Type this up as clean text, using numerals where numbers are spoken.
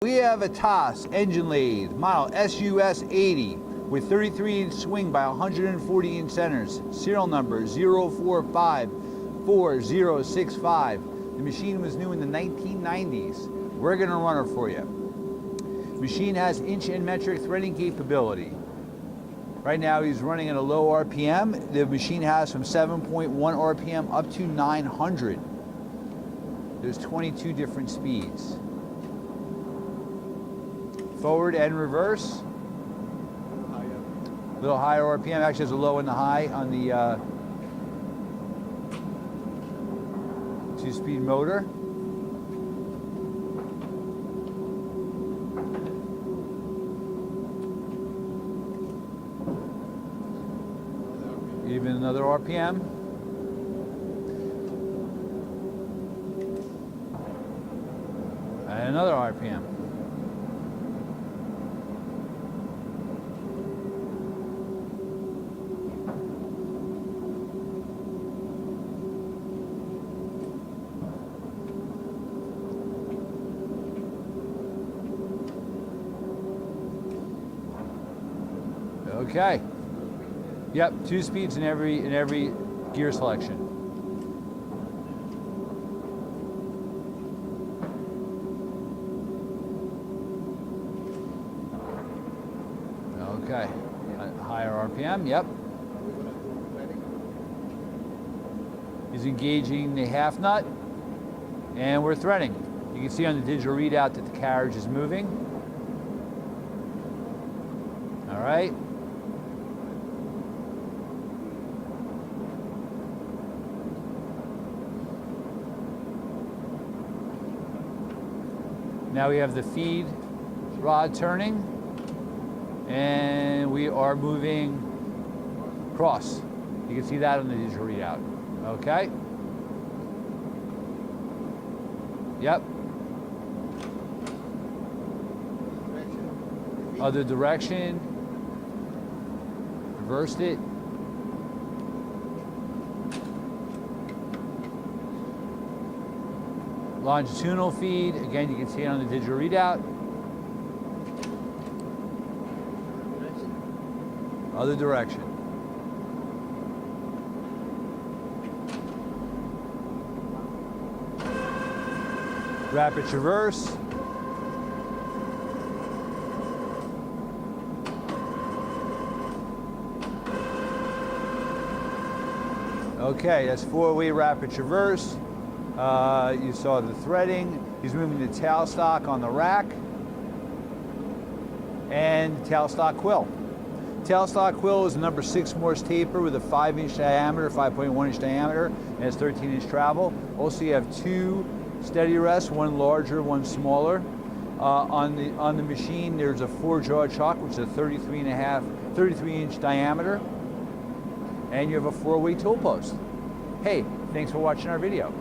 We have a TOS engine lathe, model SUS 80, with 33-inch swing by 140-inch centers, serial number 0454065. The machine was new in the 1990s. We're going to run it for you. Machine has inch and metric threading capability. Right now he's running at a low RPM. The machine has from 7.1 RPM up to 900. There's 22 different speeds. Forward and reverse. A little higher RPM. Actually has a low and a high on the 2-speed motor. Even another RPM. And another RPM. Okay. Yep, 2 speeds in every gear selection. Okay, higher RPM, yep. He's engaging the half nut, and we're threading. You can see on the digital readout that the carriage is moving. All right. Now we have the feed rod turning, and we are moving cross. You can see that on the digital readout. Okay? Yep. Other direction. Reversed it. Longitudinal feed, again, you can see it on the digital readout. Other direction. Rapid traverse. Okay, that's 4-way rapid traverse. You saw the threading. He's moving the tailstock on the rack and tailstock quill. Tailstock quill is a number 6 Morse taper with a 5-inch diameter, 5.1-inch diameter, and it's 13-inch travel. Also, you have 2 steady rests, one larger, one smaller. On the machine, there's a 4-jaw chuck, which is a 33-inch diameter, and you have a 4-way tool post. Hey, thanks for watching our video.